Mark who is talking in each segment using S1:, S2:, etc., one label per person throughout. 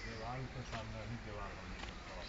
S1: देवाल के सामने ही देवाल होने सकता है।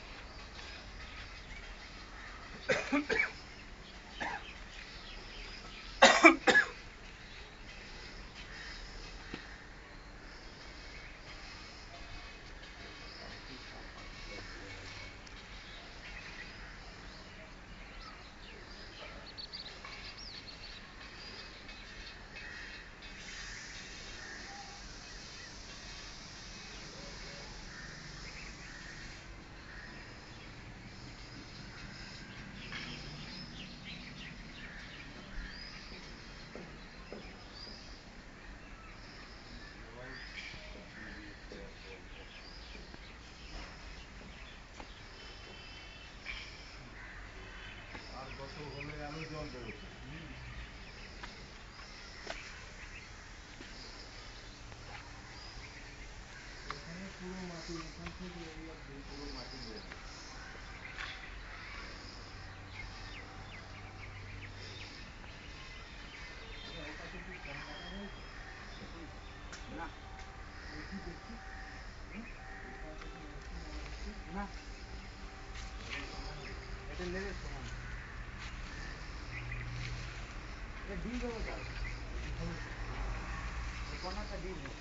S1: আর কত হলে আরো জল বেরোচ্ছে। এখানে পুরো মাটি, এখান থেকে এই অবধি পুরো মাটি বের হয়।
S2: না এটা লেগে সমান এটা দিয়ে দেবো যাবে কর্নারটা দিয়ে দেবো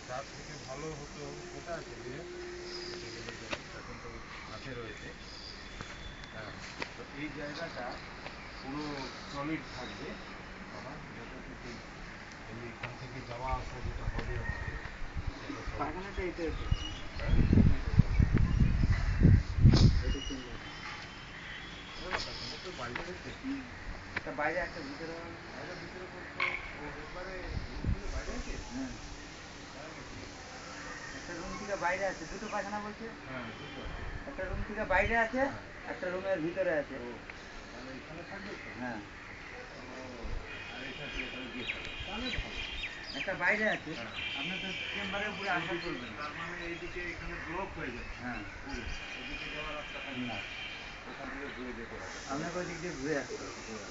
S2: তার থেকে ভালো হতো কোথা আছে যে এখন তো হাতে রয়েছে। হ্যাঁ, তো এই জায়গাটা পুরো সলিড থাকবে আমার যেটা থেকে এইখান থেকে যাওয়া আসা যেটা হবে আমাদের পায়খানাটা এটা
S1: তো বাইরে রয়েছে,
S2: একটা বাইরে একটা ভিতরে
S1: ভিতরে করতে একবারে বাইরে আছে।
S2: হ্যাঁ একটা রুম থেকে বাইরে আছে দুটো পায়খানা বলছে।
S1: হ্যাঁ দুটো
S2: একটা রুম থেকে বাইরে আছে একটা রুমের ভিতরে আছে।
S1: তাহলে এখানে থাকবে তো।
S2: হ্যাঁ
S1: আর এখান থেকে তাহলে দিয়ে থাকবে তাহলে ভালো।
S2: একটা বাইরে আছে আপনার তো চেম্বারের উপরে আশা করবেন
S1: তার মানে এইদিকে এখানে ব্লক হয়ে যাবে।
S2: হ্যাঁ
S1: এদিকে যাওয়ার রাস্তা থাকবে না, ওখান থেকে ঘুরে যেতে হবে।
S2: আপনাকে ওই দিক দিয়ে ঘুরে আসতে হবে।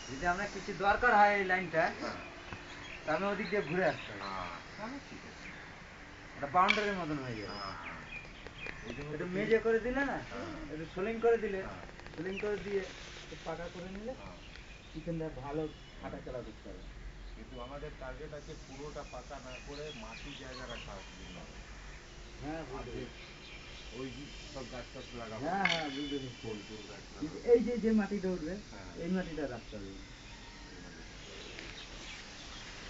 S2: যদি আপনার কিছু দরকার হয় এই লাইনটা তাহলে ওদিক দিয়ে ঘুরে আসতে হবে।
S1: তাহলে ঠিক আছে,
S2: একটা বাউন্ডারির মতন হয়ে যাবে। একটু মেজে করে দিলে না, একটু সোলিং করে দিলে, সোলিং করে দিয়ে একটু পাকা করে নিলে কিচেনটা ভালো হাঁটা চলা করতে হবে।
S1: কিন্তু আমাদের টার্গেট আছে পুরোটা পাকা না করে মাটি জায়গা রাখা জন্য।
S2: হ্যাঁ বুঝতে
S1: ওই সব গাছ টাছ লাগাবো।
S2: হ্যাঁ হ্যাঁ বুঝতে পেরেছি।
S1: ফুল টুল গাছ
S2: কিন্তু
S1: লাগাবো।
S2: এই যে যে মাটিটা উঠবে এই মাটিটা রাখতে হবে।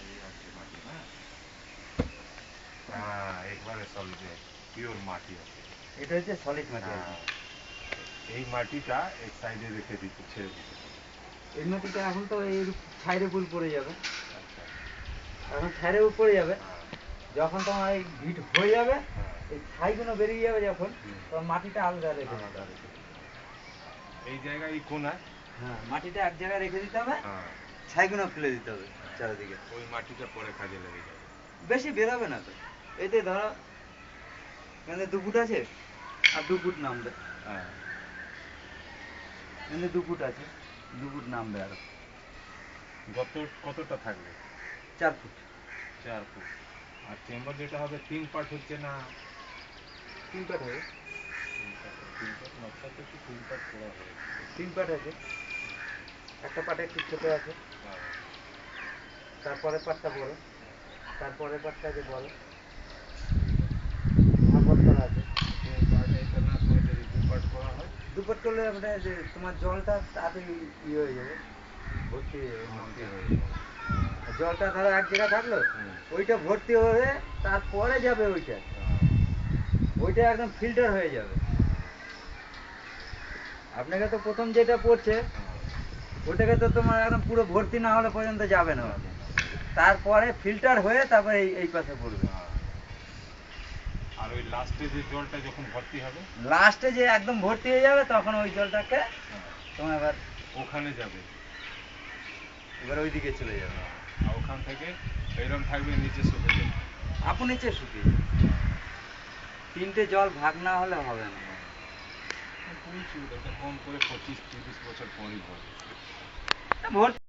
S1: এই আছে মাটি না, হ্যাঁ একবারে সলিড পিওর মাটি আছে।
S2: এটা হচ্ছে সলিড মাটি।
S1: এই মাটিটা এক সাইডে রেখে দিতে ছেড়ে দিতে।
S2: এই মাটিটা এখন তো এই ছাইরে ফুল পড়ে যাবে,
S1: আচ্ছা
S2: এখন ছাইরে পড়ে যাবে। যখন তোমার এই ভিট হয়ে যাবে এই ছাইগুলো বেরিয়ে যাবে যখন তখন মাটিটা আলাদা রেখে দিতে হবে।
S1: এই জায়গায় এই কোনায়
S3: হ্যাঁ, মাটিটা এক জায়গায় রেখে দিতে হবে,
S2: হ্যাঁ
S3: ছাইগুলো ফেলে দিতে হবে চারিদিকে।
S2: ওই মাটিটা পরে কাজে লেগে যাবে।
S3: বেশি বেরোবে না তো, এতে ধরো এখানে 2 ফুট আছে আর 2 ফুট নামবে,
S2: হ্যাঁ
S3: এখানে 2 ফুট আছে, 2 ফুট নামবে আরো।
S2: কতটা থাকবে?
S3: 4 ফুট।
S2: 4 ফুট। আর চেম্বার যেটা হবে 3 পার্ট হচ্ছে না?
S3: 3 পাট হবে।
S2: 3 পার্ট নকশাতে কি 3 পার্ট করা হয়েছে?
S3: 3 পাট আছে, একটা পাটে একটু ছোট আছে,
S2: হ্যাঁ
S3: তারপরে পাটটা বড়, তারপরে পাটটা আছে বড়, ভাগ করা আছে।
S2: 3 পার্ট এটা না করে যদি 2 পার্ট করা হয়
S3: 2 পাট করলে মানে যে তোমার জলটা তাড়াতাড়ি ইয়ে হয়ে যাবে, ভর্তি হয়ে যাবে
S2: ভর্তি
S3: মাটিতে।
S2: হয়ে যাবে।
S3: আর জলটা ধরো এক জায়গায় থাকলো,
S2: হুম।
S3: ওইটা ভর্তি হবে, তারপরে যাবে ওইটা, ওইটা একদম ফিল্টার হয়ে যাবে। আপনাকে তো প্রথম যেটা পড়ছে ওটাকে তো তোমার একদম পুরো ভর্তি না হলে পর্যন্ত যাবে না, তারপরে ফিল্টার হয়ে তারপরে এই পাশে পড়বে।
S2: আর ওই লাস্টে যে জলটা যখন ভর্তি হবে
S3: লাস্টে যে একদম ভর্তি হয়ে যাবে তখন ওই জলটাকে তোমার এবার
S2: ওখানে যাবে,
S3: এবার ওইদিকে চলে যাবে।
S2: আর ওখান থেকে এইরকম থাকবে, নিচে শুকে যাবে।
S3: আপু নিচে শুকিয়ে যাবে। 3টে জল ভাগ না হলে হবে না।
S2: এটা কম করে 25-30 বছর পরই ভরবে।
S3: ভর্তি